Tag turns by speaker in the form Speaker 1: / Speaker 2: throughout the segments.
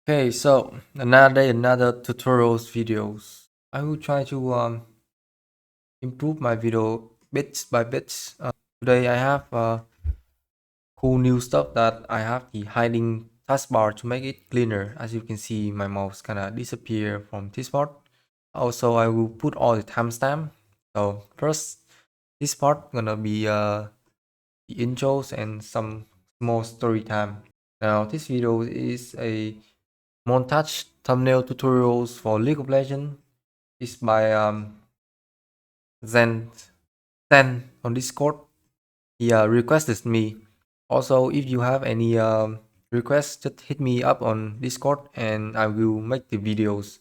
Speaker 1: Okay, so another day, another tutorials videos. I will try to improve my video bits by bits. Today I have cool new stuff that I have the hiding taskbar to make it cleaner. As you can see, my mouse kinda disappear from this part. Also, I will put all the timestamp. So first, this part gonna be the intros and some small story time. Now, this video is a montage thumbnail tutorials for League of Legends. It's by Zen on Discord. He requested me. Also, if you have any requests, just hit me up on Discord and I will make the videos.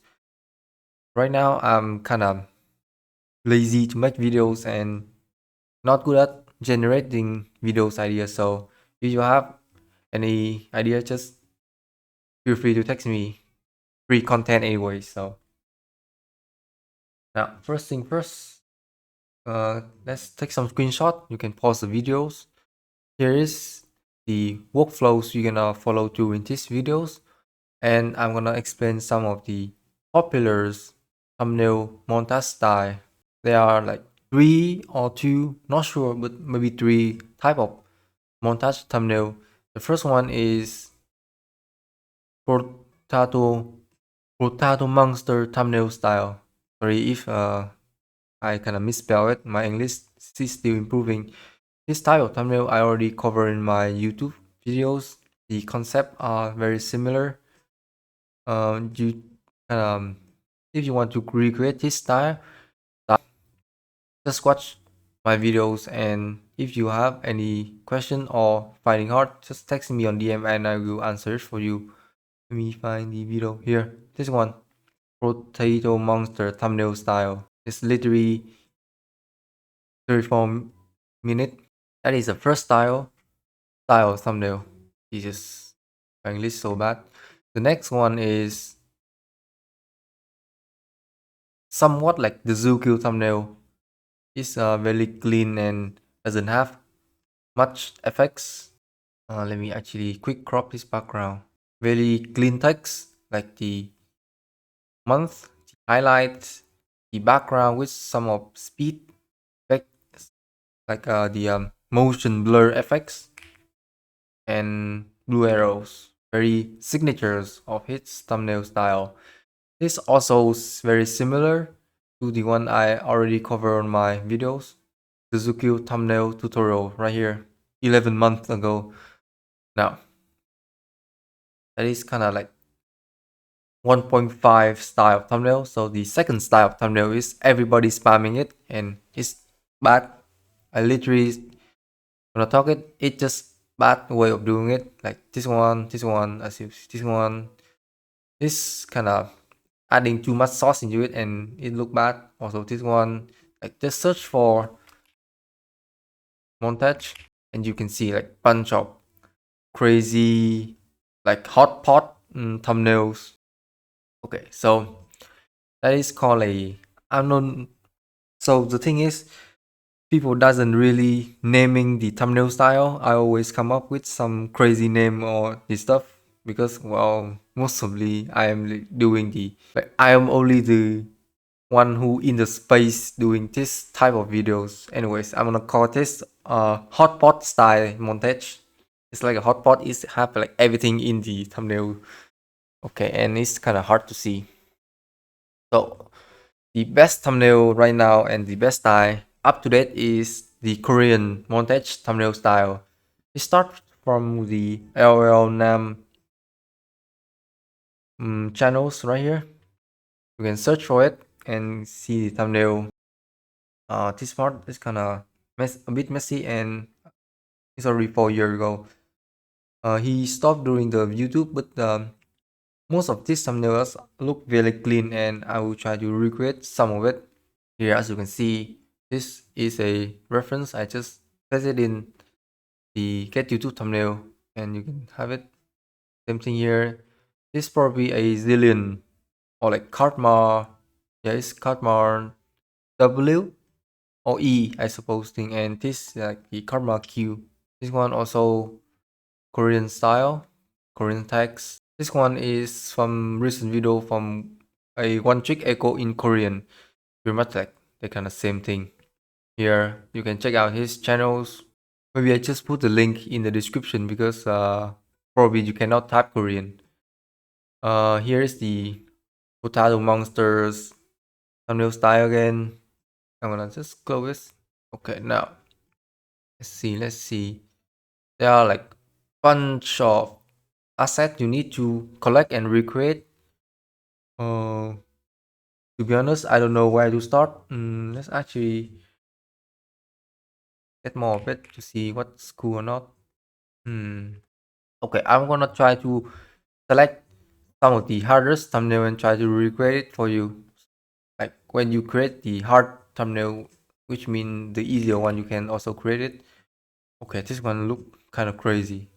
Speaker 1: Right now, I'm kind of lazy to make videos and not good at generating videos ideas. So if you have any idea, just feel free to text me. Free content anyway. So now, first thing first, let's take some screenshot. You can pause the videos. Here is the workflows you're gonna follow through in these videos, and I'm gonna explain some of the popular thumbnail montage style. There are like 3 or 2, not sure, but maybe 3 type of montage thumbnail. The first one is potato potato monster thumbnail style. Sorry if I kind of misspell it. My English is still improving. This style of thumbnail I already covered in my YouTube videos. The concept are very similar. You if you want to recreate this style, just watch my videos. And if you have any question or finding hard, just text me on DM and I will answer it for you. Let me find the video here. This one, potato monster thumbnail style. It's literally 34 minutes. That is the first style thumbnail. It's just my English so bad. The next one is somewhat like the Zuku thumbnail. It's very clean and doesn't have much effects. Let me actually quick crop this background. Very clean text like the month, the highlights, the background with some of speed effects like the motion blur effects and blue arrows. Very signatures of his thumbnail style. This also is very similar to the one I already covered on my videos. Suzuki thumbnail tutorial right here 11 months ago. Now that is kind of like 1.5 style thumbnail. So the second style of thumbnail is everybody spamming it and it's bad. I literally when I talk it just bad way of doing it. Like this one, as if this one. This kind of adding too much sauce into it and it look bad. Also this one, like just search for montage and you can see like bunch of crazy like hot pot thumbnails. Okay, so that is called a unknown. So the thing is, people doesn't really naming the thumbnail style. I always come up with some crazy name or this stuff because well, mostly I am doing the like I am only the one who in the space doing this type of videos. Anyways, I'm gonna call this hot pot style montage. It's like a hot pot is have like everything in the thumbnail. Okay, and it's kind of hard to see. So the best thumbnail right now and the best style up to date is the Korean montage thumbnail style. It starts from the LOL Nam channels right here. You can search for it and see the thumbnail. This part is kind of a bit messy and it's already 4 years ago. He stopped doing the YouTube, but most of these thumbnails look very clean and I will try to recreate some of it. Here, as you can see, this is a reference. I just pasted in the get YouTube thumbnail and you can have it. Same thing here. This is probably a zillion or like Kartmar. Yeah, it's Kartmar W or E, I suppose thing. And this like the Karma Q. This one also Korean style, Korean text. This one is from recent video from a one trick echo in Korean. Pretty much like the kind of same thing. Here you can check out his channels. Maybe I just put the link in the description because probably you cannot type Korean. Here is the Potato Monsters thumbnail style again. I'm gonna just close this. Okay, now let's see. There are like bunch of assets you need to collect and recreate. To be honest, I don't know where to start. Let's actually get more of it to see what's cool or not. Okay, I'm gonna try to select some of the hardest thumbnail and try to recreate it for you. Like when you create the hard thumbnail, which means the easier one, you can also create it. Okay, this one look kind of crazy.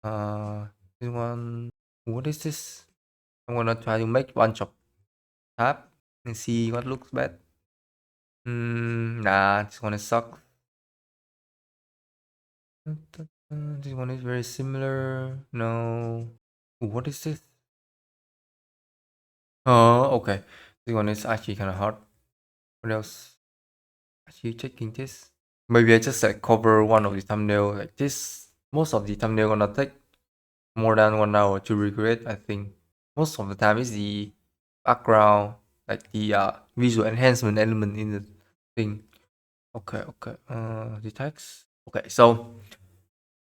Speaker 1: This one, what is this? I'm gonna try to make bunch of tab and see what looks bad. Nah, this one is suck. This one is very similar. No. What is this? Oh, okay. This one is actually kind of hard. What else? Actually checking this. Maybe I just like cover one of the thumbnail like this. Most of the thumbnail gonna take more than 1 hour to recreate. I think most of the time is the background, like the visual enhancement element in the thing. Okay. The text. Okay, so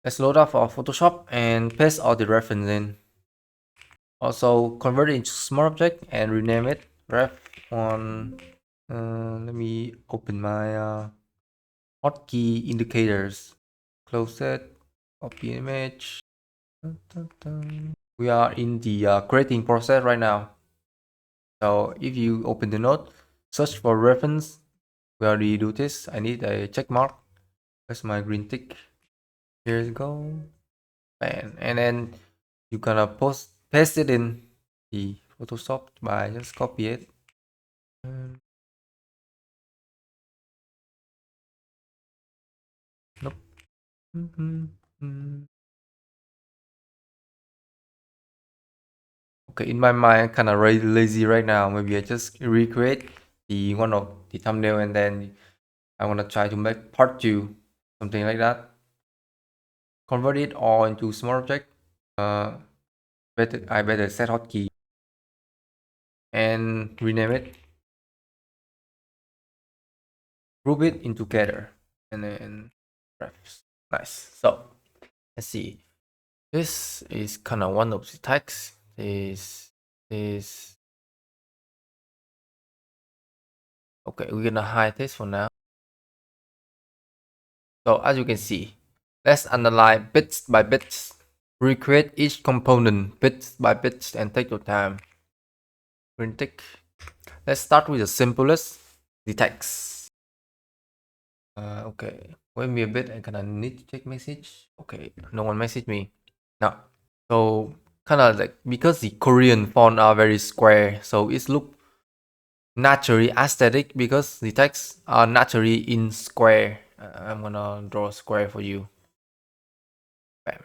Speaker 1: let's load up our Photoshop and paste all the reference in. Also convert it into smart object and rename it ref on. Let me open my hotkey indicators. Close it. Copy image. Dun, dun, dun. We are in the creating process right now. So if you open the node, search for reference. We already do this. I need a check mark. Where's my green tick? Here you go. And then you're gonna paste it in the Photoshop by just copy it. Nope. Okay, in my mind, kind of lazy right now. Maybe I just recreate the one of the thumbnail and then I want to try to make part 2, something like that. Convert it all into small object. I better set hotkey and rename it. Group it in together and then refs. Nice. So let's see. This is kind of one of the tags. This. Okay, we're gonna hide this for now. So as you can see, let's analyze bits by bits. Recreate each component bits by bits and take your time. Green tick. Let's start with the simplest, the text. Okay, wait me a bit. I kinda need to check message. Okay, no one messaged me. Now, so kind of like because the Korean font are very square, so it's look naturally aesthetic because the text are naturally in square. I'm gonna draw a square for you. Bam.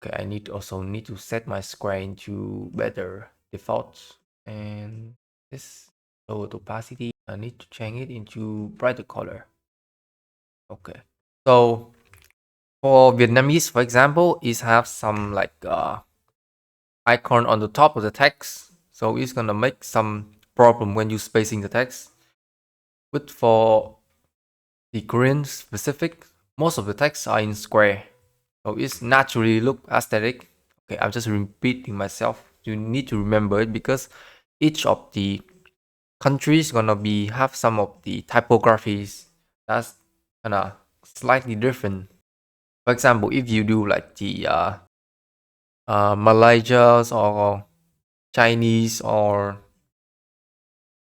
Speaker 1: Okay, I also need to set my square into better defaults and this lower opacity. I need to change it into brighter color. Okay, so for Vietnamese, for example, it have some like icon on the top of the text, so it's gonna make some problem when you spacing the text. But for the Korean specific, most of the text are in square, so it's naturally look aesthetic. Okay, I'm just repeating myself. You need to remember it because each of the countries gonna have some of the typographies that's kinda slightly different. For example, if you do like the Malaysia's or Chinese or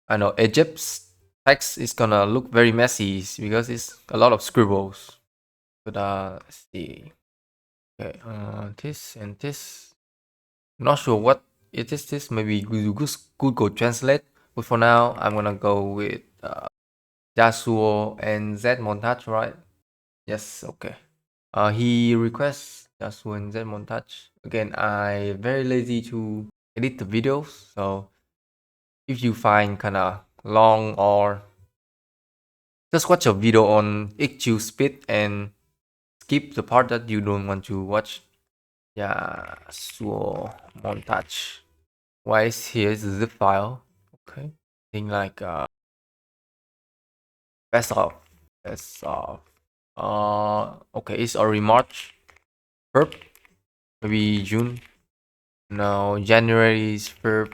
Speaker 1: I know Egypt's text is gonna look very messy because it's a lot of scribbles. But let's see. Okay, this and this. Not sure what it is. This maybe Google Translate. But for now, I'm gonna go with Yasuo and Zed Montage, right? Yes. Okay. He requests Yasuo and Zed Montage. Again, I very lazy to edit the videos, so if you find kind of long or just watch a video on XQ speed and skip the part that you don't want to watch. Yeah, so montage. Why is here is the zip file? Okay, thing like best of, best of. Okay, it's already March. Feb, maybe June. No, January is Feb.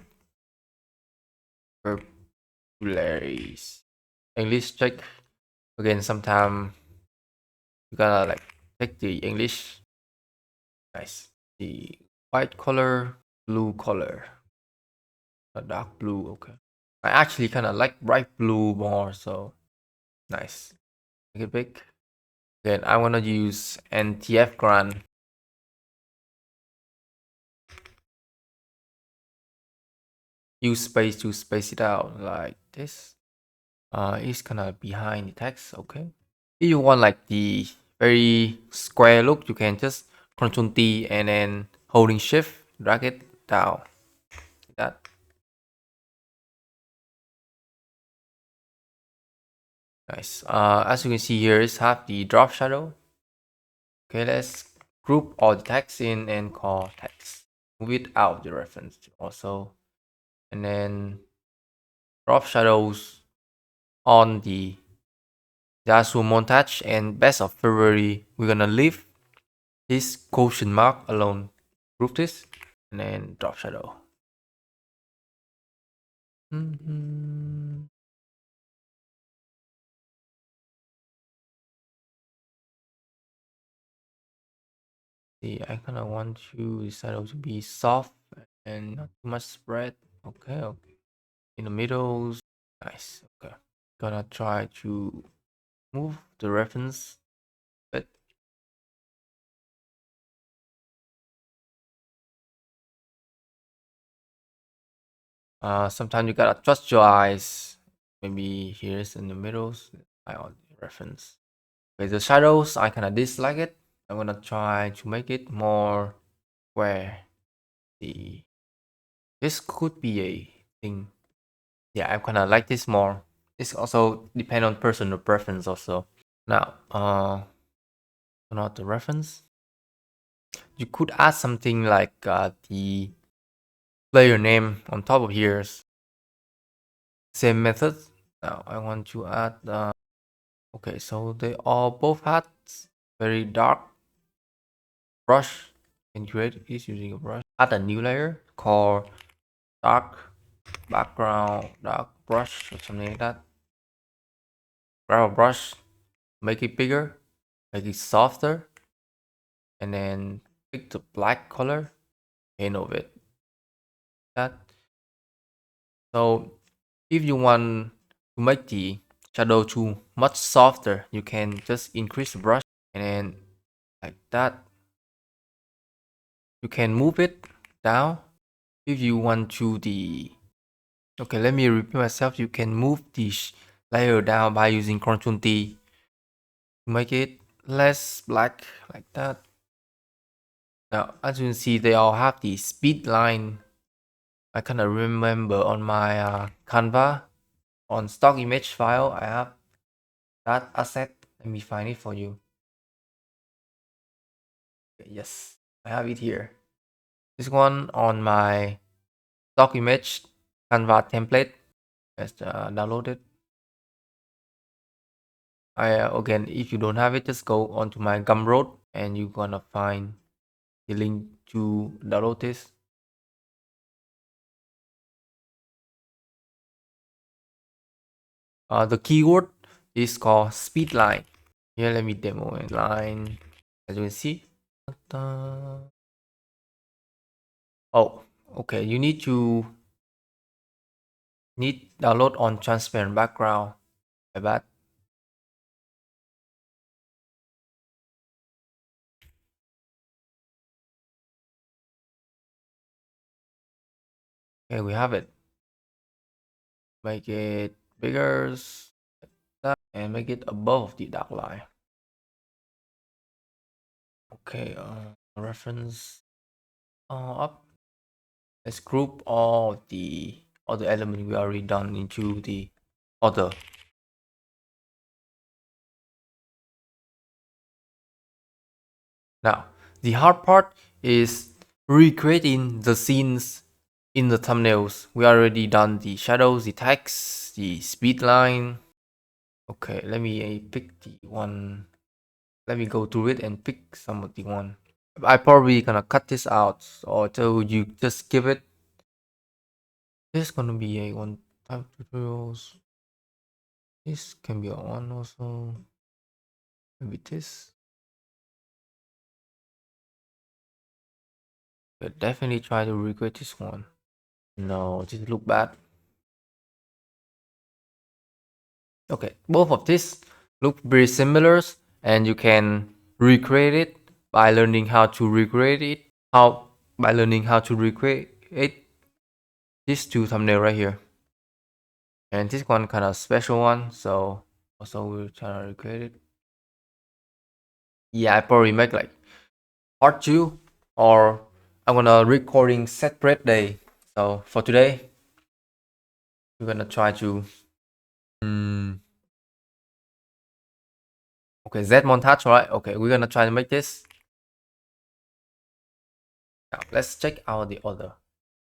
Speaker 1: February. English check again. Sometime you gotta like check the English. Nice. The white color, blue color, a dark blue. Okay. I actually kind of like bright blue more. So nice. Make it big. Then I wanna use NTF Grand. Use space to space it out like this. It's kind of behind the text. Okay. If you want like the very square look, you can just Ctrl T and then holding Shift, drag it down. Like that. Nice. As you can see here, is have the drop shadow. Okay, let's group all the text in and call text. Move it out the reference also, and then drop shadows on the Asus Montage and best of February. We're gonna leave this quotient mark alone. Group this and then drop shadow. See, I kind of want the shadow to be soft and not too much spread. Okay, okay. In the middle, nice. Okay, gonna try to move the reference bit. Sometimes you gotta trust your eyes. Maybe here's in the middle, I on the reference. Okay, the shadows, I kind of dislike it. I'm gonna try to make it more where the this could be a thing. Yeah, I kind of like this more. This also depend on personal preference also. Now, not the reference. You could add something like the player name on top of here. Same method. Now I want to add. Okay, so they all both had very dark brush. Can create is using a brush. Add a new layer called dark background, dark brush or something like that. Grab a brush, make it bigger, make it softer, and then pick the black color, paint over it. That. So if you want to make the shadow too much softer, you can just increase the brush and then like that. You can move it down if you want to the. Okay, let me repeat myself. You can move the layer down by using Ctrl T to make it less black like that. Now, as you can see, they all have the speed line. I kind of remember on my Canva on stock image file, I have that asset. Let me find it for you. Okay, yes, I have it here. This one on my stock image Canva template. Just download it. Again, if you don't have it, just go onto my Gumroad and you're gonna find the link to download this. The keyword is called speedline. Here, let me demo a line. As you can see. Oh, okay. You need to download on transparent background. My bad. Okay, we have it. Make it bigger and make it above the dark line. Okay, reference. up. Let's group all the other elements we already done into the other. Now, the hard part is recreating the scenes in the thumbnails. We already done the shadows, the text, the speed line. Okay, let me pick the one. Let me go through it and pick some of the one. I probably gonna cut this out, or so you just give it. This gonna be a one time tutorials. This can be a one also. Maybe this. But definitely try to recreate this one. No, this look bad. Okay, both of this look very similar, and you can recreate it by learning how to recreate it. By learning how to recreate it. These two thumbnail right here, and this one kind of special one. So also we're trying to recreate it. Yeah, I probably make like part two, or I'm gonna recording separate day. So for today, we're gonna try to okay, Z montage, right? Okay, we're gonna try to make this. Now let's check out the order.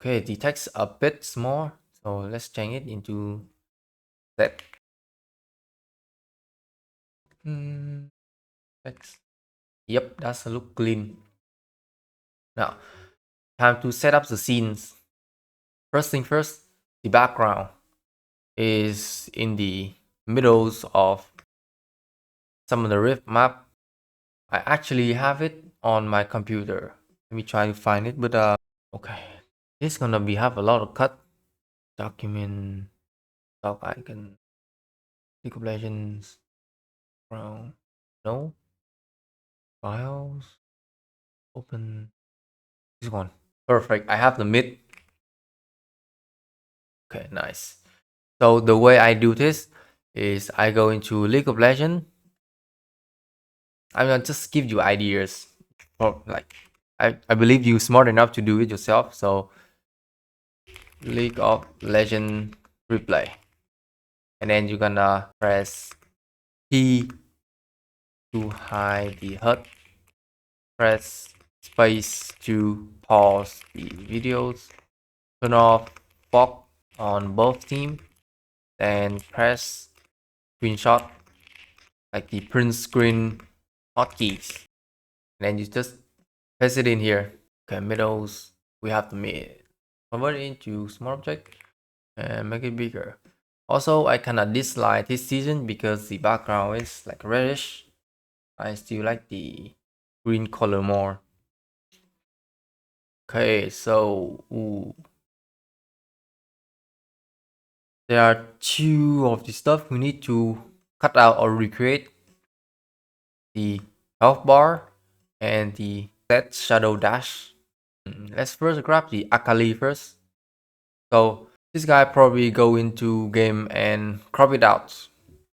Speaker 1: Okay, the text a bit small, so let's change it into Z. Text. Yep, that's a look clean. Now, time to set up the scenes. First thing first, the background is in the middles of some of the riff map. I actually have it on my computer. Let me try to find it, but okay. It's gonna be have a lot of cut. Document, doc icon, League of Legends, ground, no, files, open, this one. Perfect, I have the mid. Okay, nice. So the way I do this is I go into League of Legends. I'm gonna just give you ideas. For like, I believe you smart enough to do it yourself. So League of Legends replay, and then you're gonna press T to hide the HUD. Press space to pause the videos. Turn off fog on both team. Then press screenshot like the print screen hotkeys. And then you just paste it in here. Okay, middles. We have to convert it into small object and make it bigger. Also, I kinda dislike this season because the background is like reddish. I still like the green color more. Okay, so there are two of the stuff we need to cut out or recreate: the health bar and the set shadow dash. Let's first grab the Akali first. So this guy probably go into game and crop it out.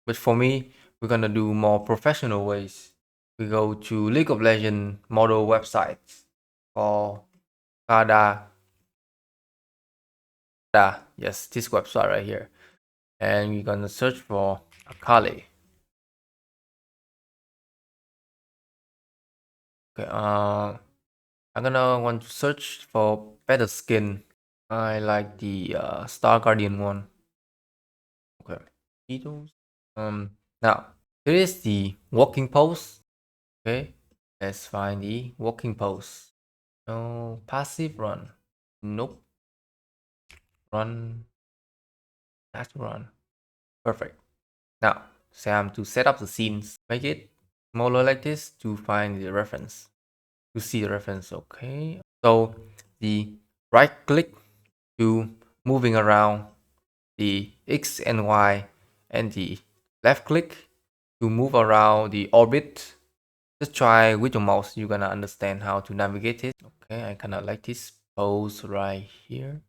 Speaker 1: But for me, we're gonna do more professional ways. We go to League of Legends model websites called Kada. Yes, this website right here. And we're gonna search for Akali. Okay, I'm gonna want to search for better skin. I like the Star Guardian one. Okay, Beatles. Now here is the walking pose. Okay, let's find the walking pose. No passive run. Nope. Run. That's run. Perfect. Now, Sam to set up the scenes. Make it smaller like this to find the reference. To see the reference. Okay. So the right click to moving around the X and Y, and the left click to move around the orbit. Just try with your mouse, you're gonna understand how to navigate it. Okay, I kinda like this pose right here.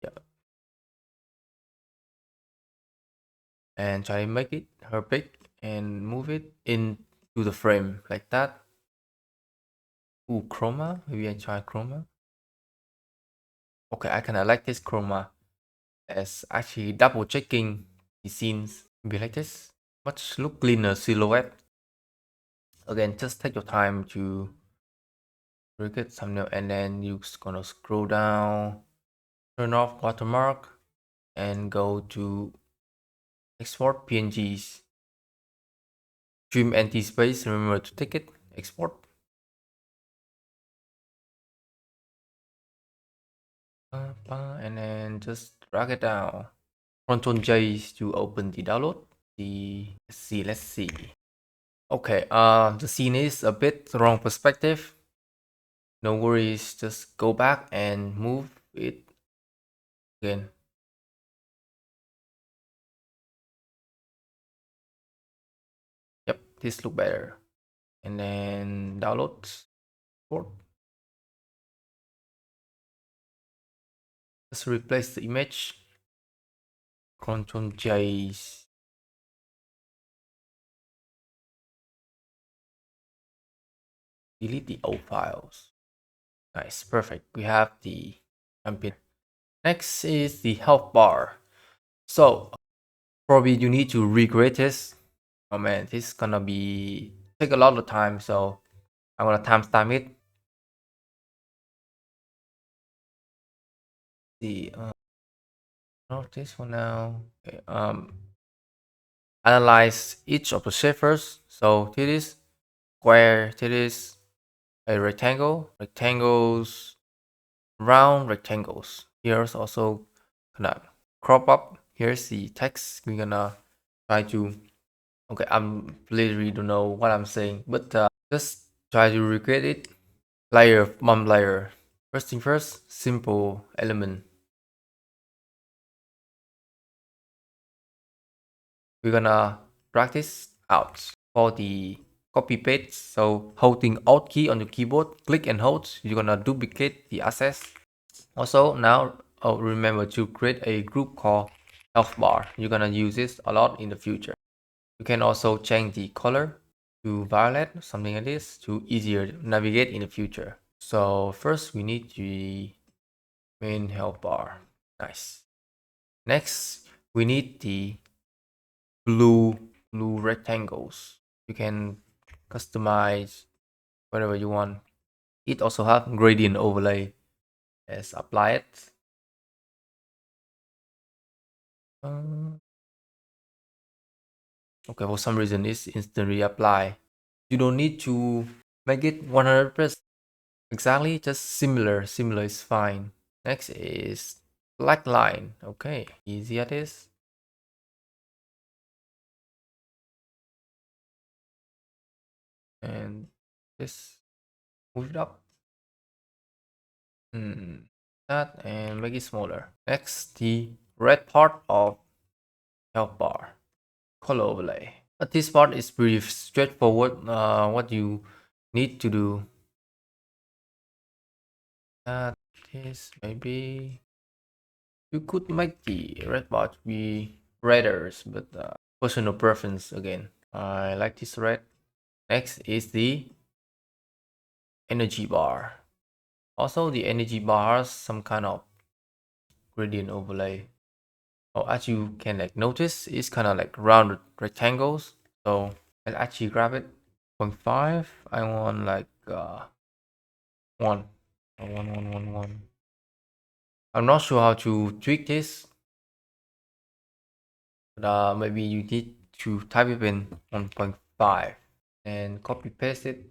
Speaker 1: Yeah. And try to make it her big and move it into the frame like that. Ooh, chroma. Maybe I try chroma. Okay, I kinda like this chroma. As actually double checking the scenes. Be like this. Much look cleaner silhouette. Again, just take your time to create thumbnail, and then you're just gonna scroll down, turn off watermark, and go to export PNGs. Trim anti-space, remember to take it, export. And then just drag it down. Ctrl J to open the download. Let's see. Okay, the scene is a bit wrong perspective. No worries, just go back and move it again. Yep, this look better. And then download, export. Let's replace the image. Ctrl J. Delete the old files. Nice, perfect. We have the champion. Next is the health bar. So probably you need to recreate this. Oh man, this is gonna be take a lot of time, so I'm gonna timestamp it. The not this one now. Okay, analyze each of the shapers. So this is square, this is a rectangle, rectangles, round rectangles. Here's also gonna crop up. Here's the text. We're gonna try to. Okay, I'm literally don't know what I'm saying, but just try to recreate it. Layer, mom layer. First thing first, simple element. We're gonna practice out for the copy paste. So holding Alt key on the keyboard, click and hold. You're gonna duplicate the assets. Also now, remember to create a group called health bar. You're gonna use this a lot in the future. You can also change the color to violet, something like this, to easier navigate in the future. So first we need the main health bar. Nice. Next, we need the blue rectangles. You can customize whatever you want. It also have gradient overlay. Let's apply it. Okay, for some reason it's instantly apply. You don't need to make it 100% exactly, just similar is fine. Next is black line. Okay, easy at this. And this, move it up. That, and make it smaller. Next, the red part of health bar, color overlay. But this part is pretty straightforward. What you need to do, that is maybe you could make the red part be redder, but personal preference again. I like this red. Next is the energy bar. Also, the energy bar has some kind of gradient overlay. Oh, as you can like notice, it's kind of like rounded rectangles. So I'll actually grab it. 0.5. I want like one. One. I'm not sure how to tweak this, but maybe you need to type it in 1.5 and copy paste it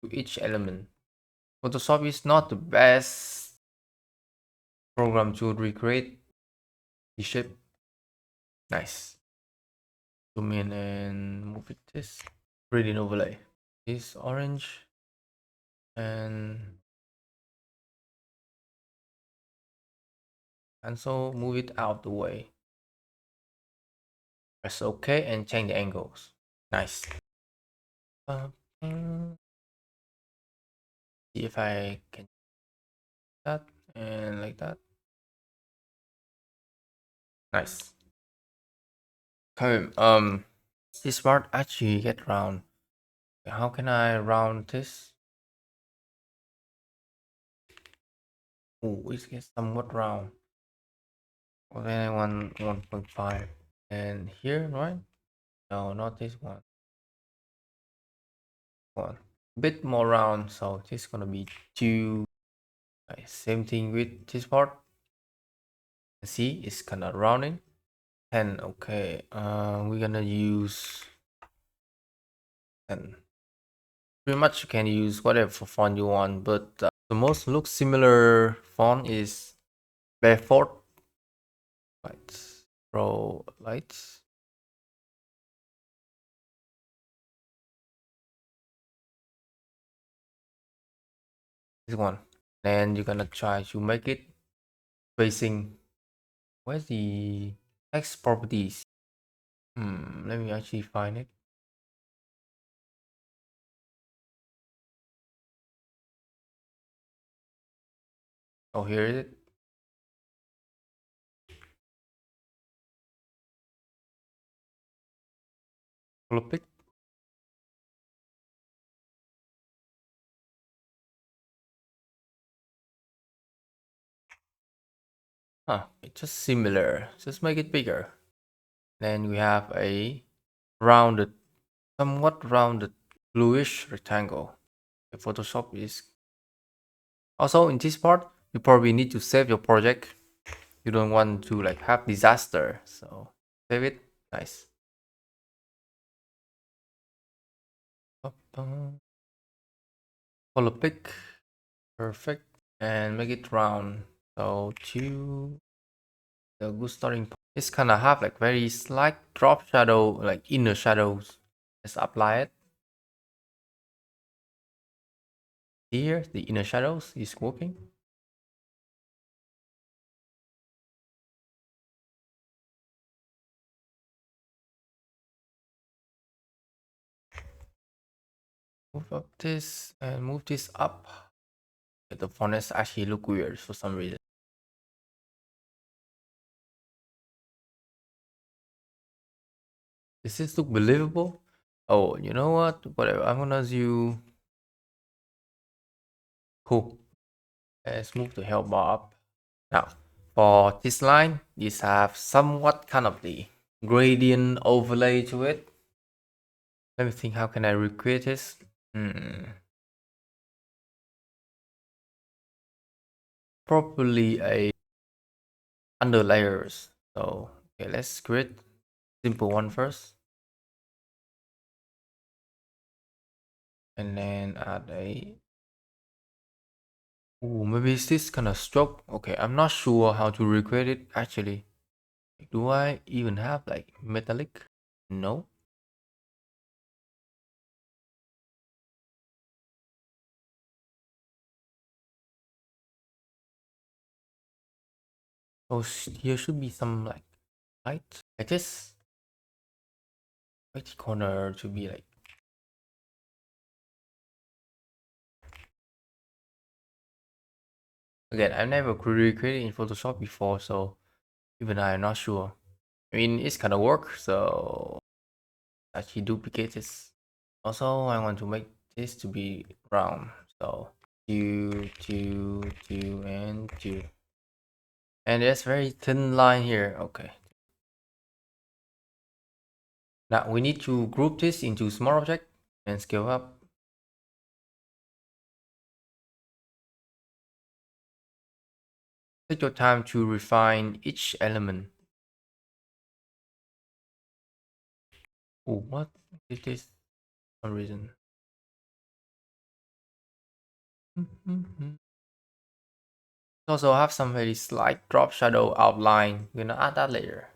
Speaker 1: to each element. Photoshop is not the best program to recreate the shape. Nice. Zoom in and move it this. Gradient overlay. This orange and so move it out the way. Press OK and change the angles. Nice. See if I can that and like that. Nice. Okay, this part actually get round. How can I round this? Oh, it gets somewhat round. Well, then I want 1.5. And here, right? No, not this one. One. Bit more round, so this is gonna be 2. Right, same thing with this part. See, it's kind of rounding. 10. Okay. We're gonna use 10. Pretty much you can use whatever font you want, but the most looks similar font is Barefoot Lights Pro Lights. This one. Then you're gonna try to make it facing. Where's the text properties? Let me actually find it. Oh, here is it. Flip it. Huh, it's just similar. Just make it bigger. Then we have a rounded, somewhat rounded bluish rectangle. The Photoshop is also in this part. You probably need to save your project. You don't want to like have disaster, so save it. Nice. Color pick, perfect, and make it round. So two, the good starting point. It's kind of have like very slight drop shadow, like inner shadows. Let's apply it. Here, the inner shadows is working. Move up this and move this up. The fonts actually look weird for some reason. Does this look believable? Oh, you know what? Whatever. I'm gonna do. Cool. Let's move the help bar up. Now, for this line, this have somewhat kind of the gradient overlay to it. Let me think, how can I recreate this? Probably a under layers. So, okay, let's create simple one first. And then add a... Ooh, maybe it's this kind of stroke. Okay, I'm not sure how to recreate it actually. Do I even have like metallic? No. Oh, here should be some like light. I just right corner to be like... Again, I've never recreated in Photoshop before, so even I'm not sure. I mean, it's kind of work, so actually duplicate this. Also, I want to make this to be round, so two, two, two, and two. And there's very thin line here. Okay. Now we need to group this into small object and scale up. Take your time to refine each element. Oh, what is this? For some reason. Also have some very slight drop shadow outline. We're gonna add that later.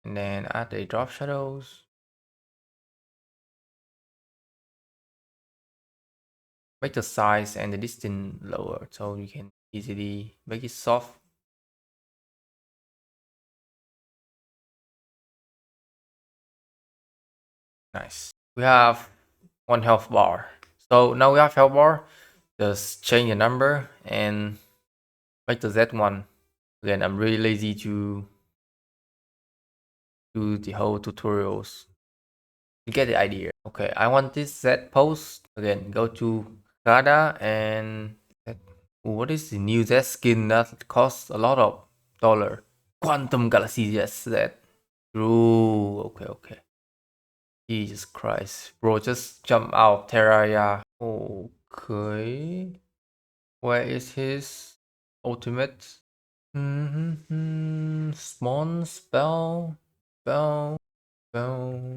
Speaker 1: And then add the drop shadows. Make the size and the distance lower so you can easily make it soft. Nice. We have one health bar. So now we have health bar. Just change the number and make the Z one. Again, I'm really lazy to do the whole tutorials. You get the idea. Okay, I want this Z post. Again, go to Gada and what is the new Z skin that costs a lot of dollar? Quantum Galaxy, yes, that. True. Okay, okay. Jesus Christ. Bro, just jump out Terraria. Okay. Where is his ultimate? Spawn spell. Spell. Spell.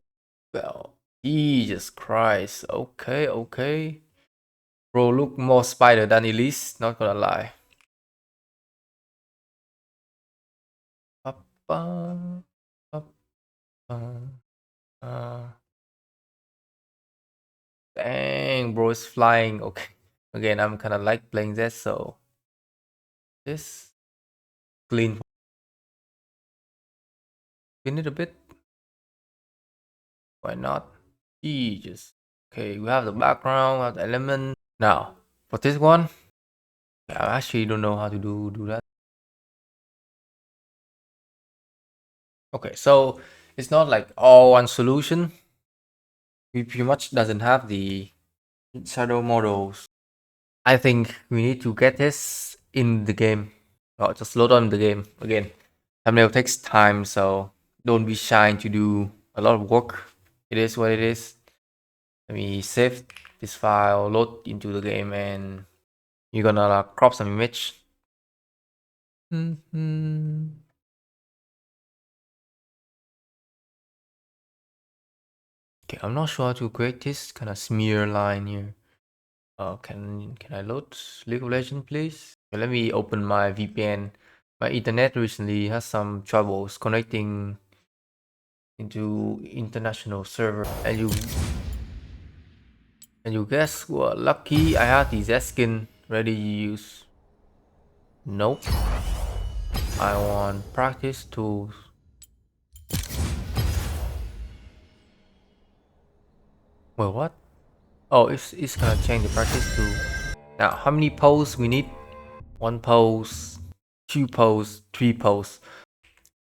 Speaker 1: Spell. Jesus Christ. Okay, okay. Bro, look more spider than Elise, not gonna lie. Papa. Papa. Dang, bro, it's flying. Okay. Again, I'm kind of like playing that, so this clean it a bit. Why not? Jesus. Okay, we have the background, we have the element. Now, for this one, I actually don't know how to do that. Okay, so it's not like all one solution. We pretty much doesn't have the shadow models. I think we need to get this in the game. Or just load on the game again. Thumbnail takes time, so don't be shy to do a lot of work. It is what it is. Let me save this file, load into the game, and you're gonna crop some image. Okay, I'm not sure how to create this kind of smear line here. Can I load League of Legends, please? Okay, let me open my VPN. My internet recently has some troubles connecting into international server, and you guess what? Lucky I have the Z skin ready to use. Nope. I want practice tools. Well, what? Oh, it's gonna change the practice tool. Now, how many posts we need? 1 post, 2 posts, 3 posts.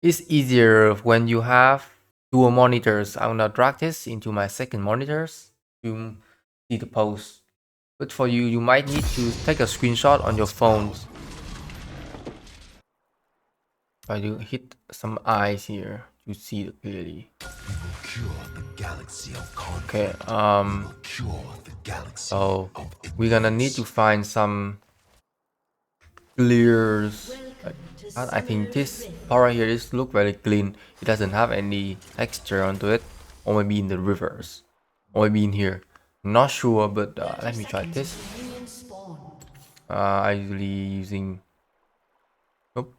Speaker 1: It's easier when you have dual monitors. I'm gonna drag this into my second monitors to see the post. But for you, you might need to take a screenshot on your phones. Try to hit some eyes here to see it clearly. Okay, so we're gonna need to find some clears. I think this part right here is look very clean. It doesn't have any texture onto it, or maybe in the reverse, or maybe in here. Not sure, but let me try this. I usually using. Nope.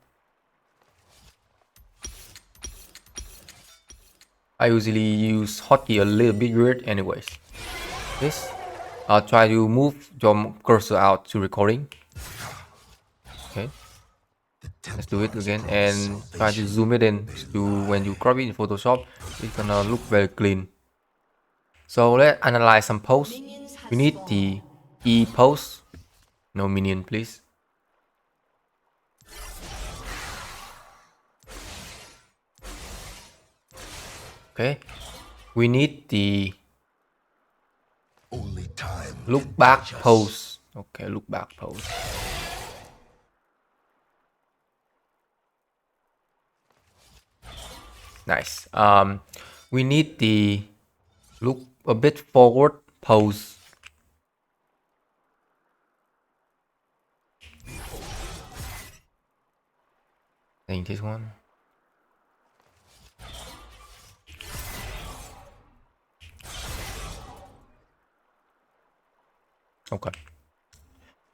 Speaker 1: I usually use hotkey a little bit weird, anyways. This. I'll try to move your cursor out to recording. Okay. Let's do it again and try to zoom it in to when you crop it in Photoshop, it's gonna look very clean. So let's analyze some posts. We need the E post. No minion, please. Okay. We need the look back pose. Okay, look back pose. Nice. We need the look a bit forward pose. I think this one. Okay.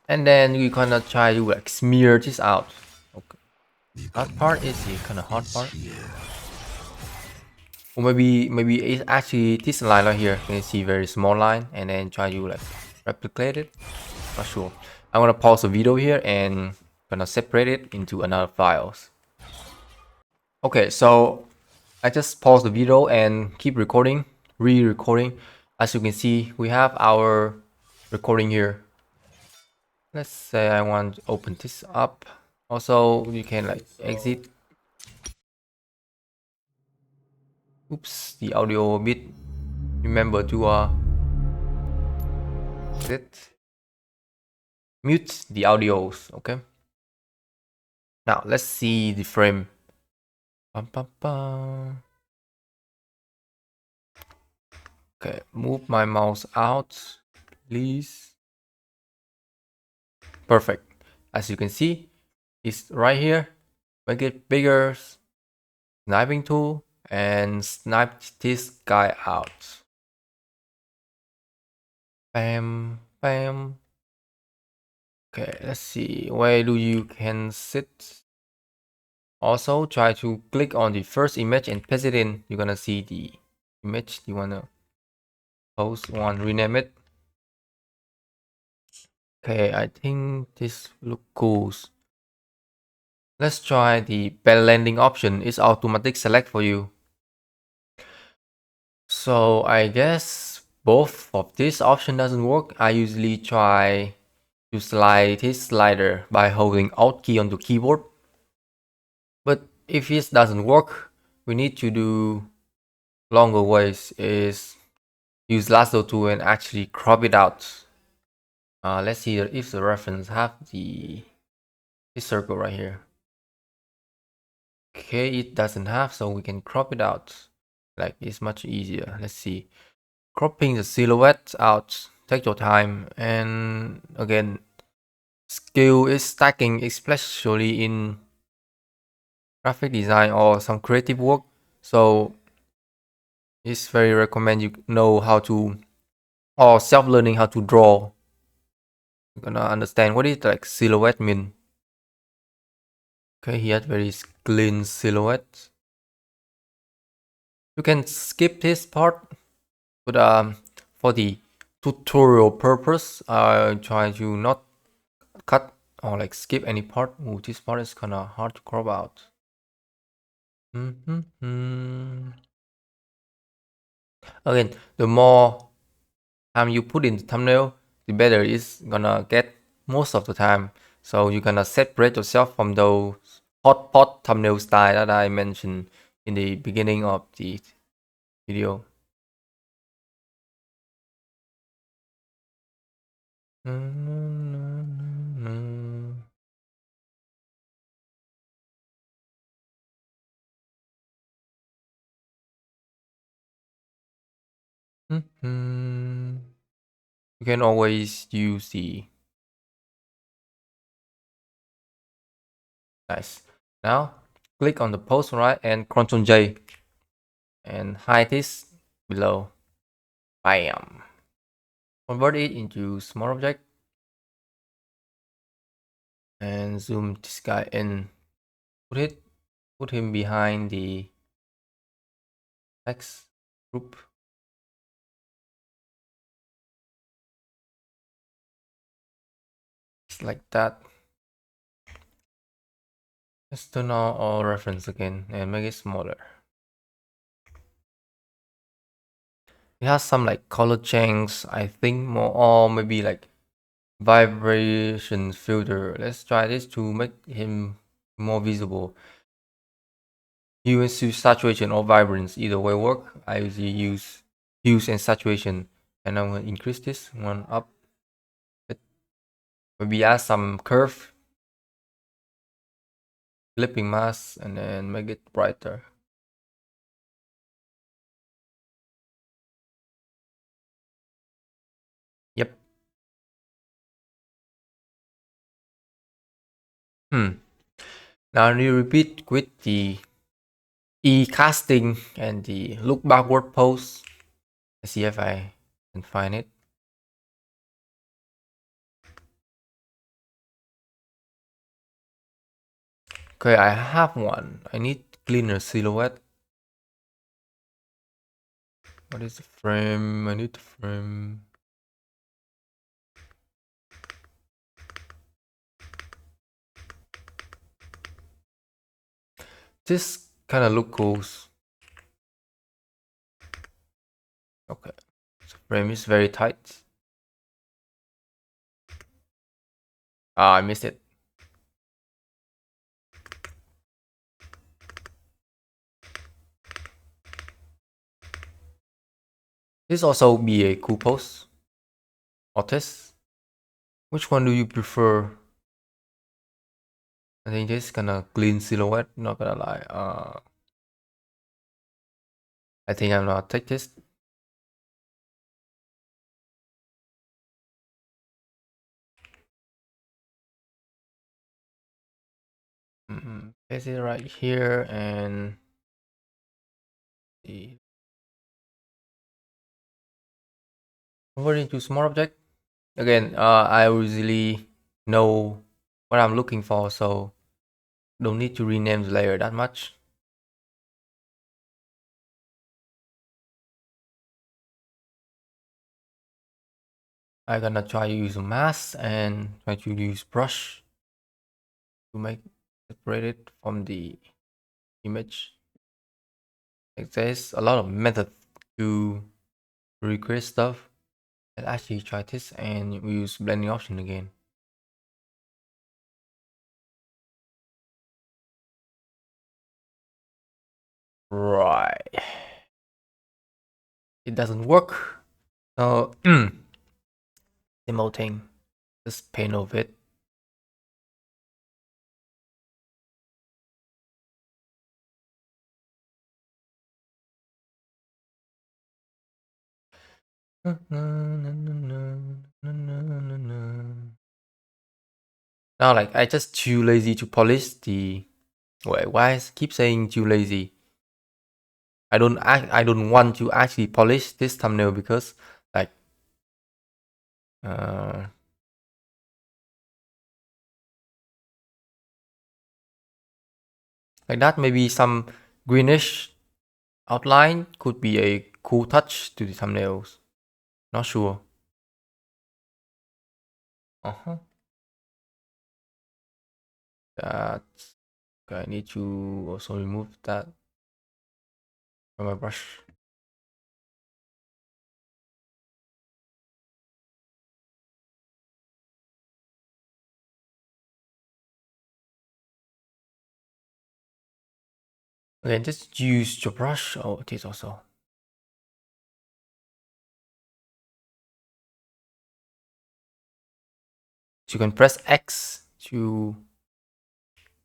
Speaker 1: And then we gonna try to like smear this out. Okay. That part is the kind of hard part. Or maybe it's actually this line right here. You can see very small line and then try to like replicate it. Not sure. I'm gonna pause the video here and gonna separate it into another files. Okay, so I just pause the video and keep recording, re-recording. As you can see, we have our recording here. Let's say I want to open this up. Also, you can like exit. Oops, the audio a bit remember to mute the audios. Okay. Now let's see the frame. Bum, bum, bum. Okay, move my mouse out, please. Perfect. As you can see, it's right here. Make it bigger. Sniping tool and snipe this guy out. Bam, bam. Okay, let's see. Where do you can sit? Also, try to click on the first image and paste it in. You're gonna see the image you wanna post one. Rename it. Okay, I think this look cool. Let's try the bell landing option. It's automatic select for you. So I guess both of this option doesn't work. I usually try to slide this slider by holding Alt key on the keyboard. But if this doesn't work, we need to do longer ways is use lasso tool and actually crop it out. Let's see if the reference have this circle right here. Okay, it doesn't have, so we can crop it out. Like it's much easier. Let's see. Cropping the silhouette out. Take your time, and again, skill is stacking, especially in graphic design or some creative work. So it's very recommend you know how to or self-learning how to draw. You're gonna understand what is like silhouette mean. Okay, he had very clean silhouette. You can skip this part, but for the tutorial purpose, I try to not cut or like skip any part. Ooh, this part is kinda hard to crop out. Again, the more time you put in the thumbnail, the better it's gonna get most of the time. So you're gonna separate yourself from those hot pot thumbnail style that I mentioned in the beginning of the video. You can always use the nice. Now click on the post right and Ctrl J and hide this below. Bam. Convert it into small object and zoom this guy in. Put him behind the text group. Just like that. Let's turn on all reference again and make it smaller. It has some like color change, I think more, or maybe like vibration filter. Let's try this to make him more visible. Use saturation or vibrance, either way work. I usually use hues and saturation, and I'm gonna increase this one up. Maybe add some curve, clipping mask, and then make it brighter. Yep. Now you repeat with the E-casting and the look backward pose. Let's see if I can find it. Okay, I have one. I need cleaner silhouette. What is the frame? I need the frame. This kind of look cool. Okay, the frame is very tight. Ah, I missed it. This also be a cool post or test. Which one do you prefer? I think this kind of clean silhouette, not gonna lie. I think I'm gonna take this. Place it right here and convert it into small object. Again, I usually know what I'm looking for, so don't need to rename the layer that much. I'm gonna try to use a mask and try to use brush to make separate it from the image. Like there's a lot of methods to recreate stuff. Let's actually try this and we use blending option again. Right. It doesn't work. So emoting. Just paint over it. Now, like I just too lazy to polish the. Wait, why I keep saying too lazy? I don't want to actually polish this thumbnail because like like that maybe some greenish outline could be a cool touch to the thumbnails. Not sure. That okay, I need to also remove that from my brush. Okay, just use your brush. Oh, it is also. So you can press X to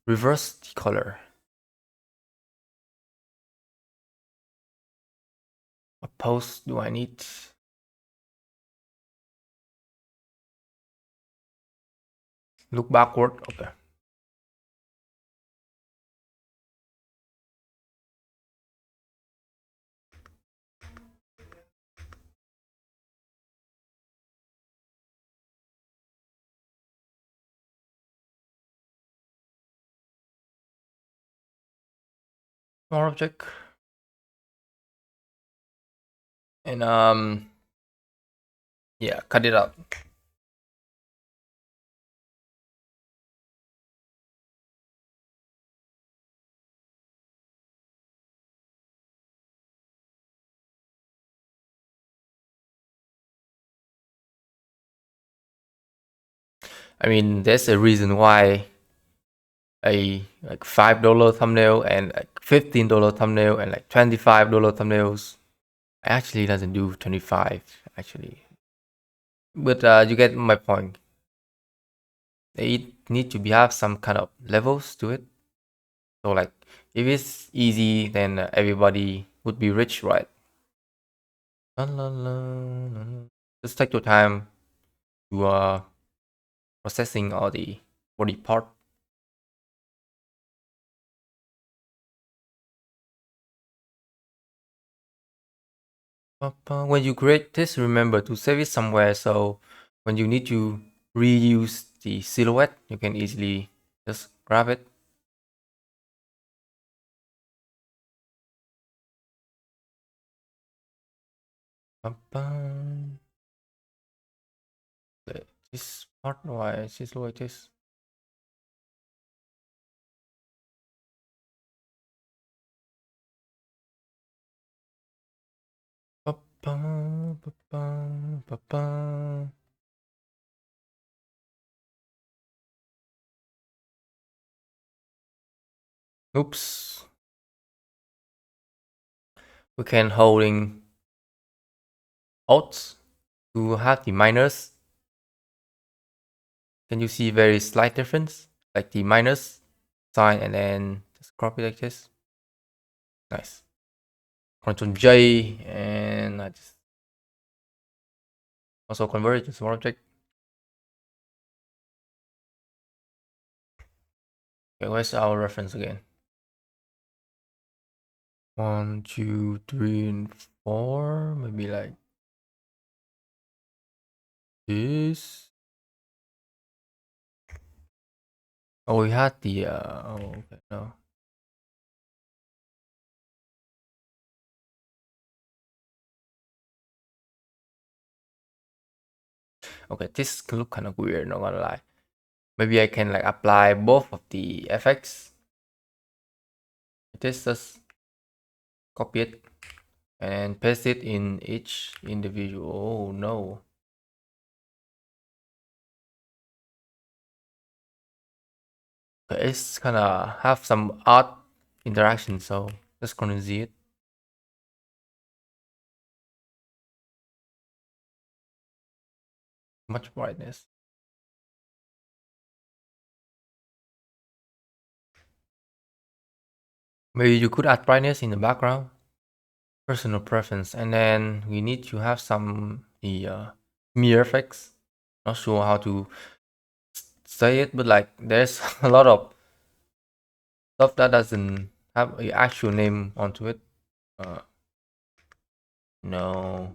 Speaker 1: reverse the color. What pose do I need? Look backward. Okay. More object. And yeah, cut it out. I mean, there's a reason why a like $5 thumbnail and like $15 thumbnail and like $25 thumbnails actually doesn't do 25 actually. But you get my point. They need to have some kind of levels to it. So like if it's easy, then everybody would be rich, right? Just take your time to processing all the body part. When you create this, remember to save it somewhere. So when you need to reuse the silhouette, you can easily just grab it. This part, why is it like this? Oops. We can holding Alt to have the minus. Can you see very slight difference? Like the minus sign and then just crop it like this. Nice. Ctrl J and I just also convert it to small object. Okay, where's our reference again? 1, 2, 3, and 4. Maybe like this. Oh, we had the oh, okay, no. Okay, this can look kind of weird, not gonna lie. Maybe I can like apply both of the effects. Just copy it and paste it in each individual. Oh no. Okay, it's gonna have some odd interaction, so just gonna see it. Much brightness. Maybe you could add brightness in the background. Personal preference, and then we need to have some the mirror effects. Not sure how to say it, but like there's a lot of stuff that doesn't have a actual name onto it. No.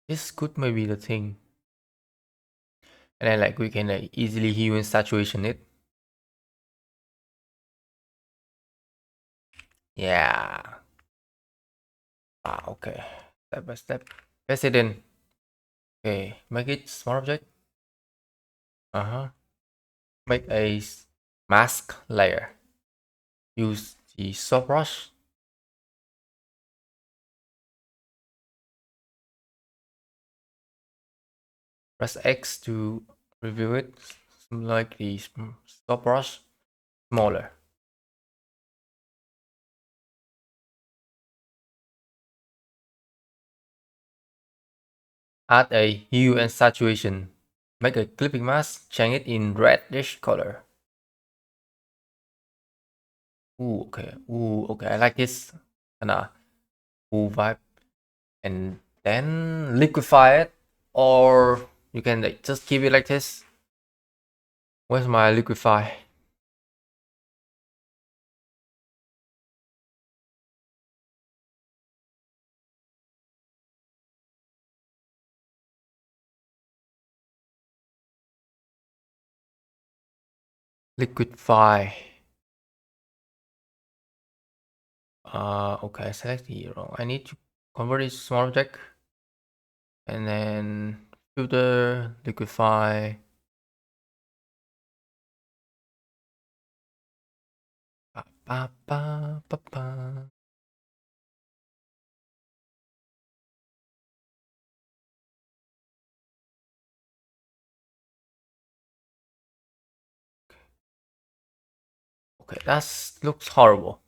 Speaker 1: This could maybe the thing. And then like we can like easily hue and saturation it. Yeah. Okay. Step by step. Paste it in. Okay. Make it small object. Make a mask layer. Use the soft brush. Press X to review it. Like the soft brush. Smaller. Add a hue and saturation. Make a clipping mask. Change it in reddish color. Ooh, okay. Ooh, okay. I like this kinda cool vibe. And then liquefy it, or you can like just keep it like this. Where's my liquefy? Liquefy. Okay, select the hero. I need to convert it to small object, and then filter, liquefy. Ba, ba, ba, ba, ba. Okay, that looks horrible.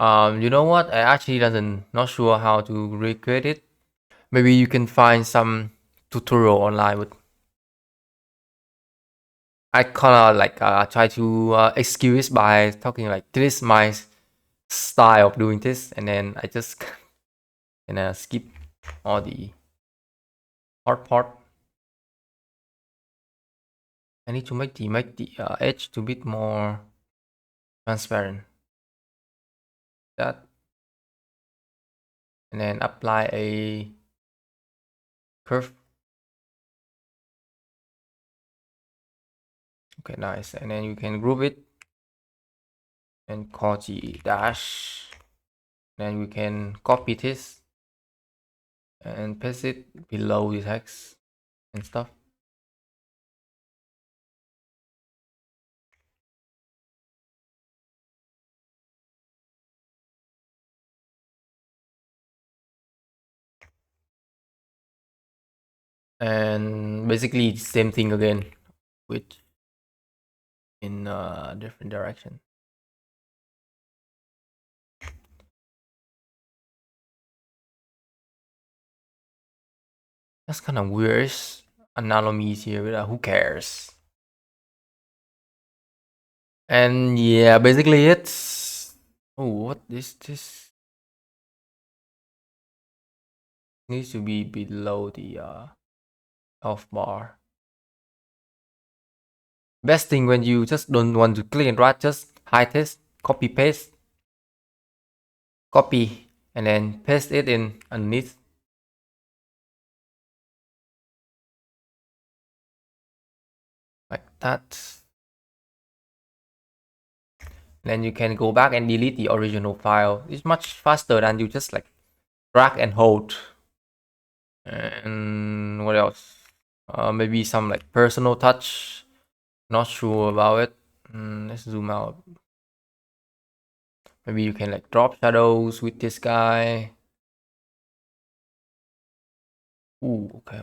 Speaker 1: You know what? I actually not sure how to recreate it. Maybe you can find some tutorial online with. I kind of like try to excuse by talking like this is my style of doing this, and then I just can skip all the hard part. I need to make the edge to bit more transparent. That, and then apply a curve. Okay, nice. And then you can group it and call the dash. Then we can copy this and paste it below the text and stuff. and basically same thing again with in a different direction. That's kind of weird anomalies here, but who cares? And yeah, basically it's, oh, what is this? Needs to be below the health bar. Best thing when you just don't want to click and drag, just high test, copy paste, copy, and then paste it in underneath. Like that. Then you can go back and delete the original file. It's much faster than you just like drag and hold. And what else? Maybe some like personal touch. Not sure about it. Let's zoom out. Maybe you can like drop shadows with this guy. Ooh, okay.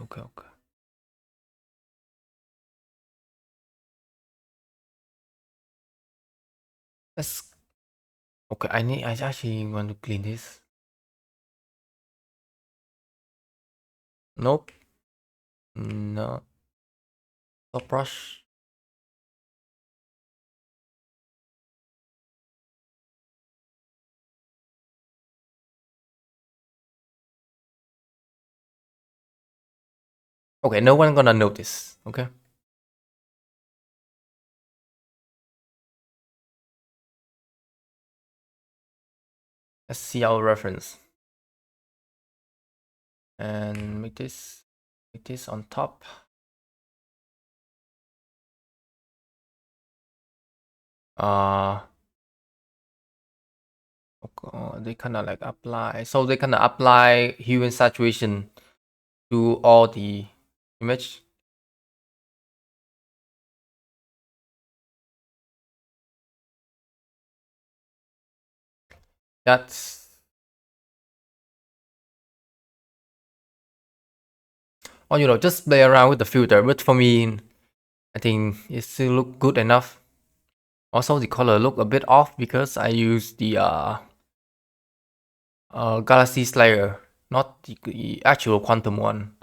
Speaker 1: Let's, okay, I actually want to clean this. Nope. No. Top brush. Okay, no one gonna notice. Okay. Let's see our reference. And make this on top. They kind of like apply. So they kind of apply hue and saturation to all the image. That's, or you know, just play around with the filter. But for me, I think it still look good enough. Also, the color look a bit off because I use the Galaxy Slayer, not the actual quantum one.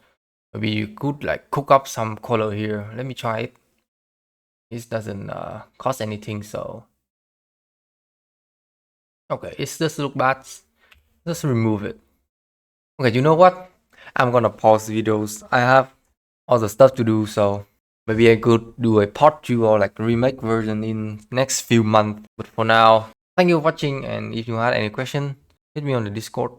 Speaker 1: Maybe you could like cook up some color here. Let me try it. This doesn't cost anything, so okay, it just look bad. Just remove it. Okay, you know what? I'm gonna pause videos. I have other stuff to do, so maybe I could do a part 2 or like remake version in next few months. But for now, thank you for watching, and if you had any question, hit me on the Discord.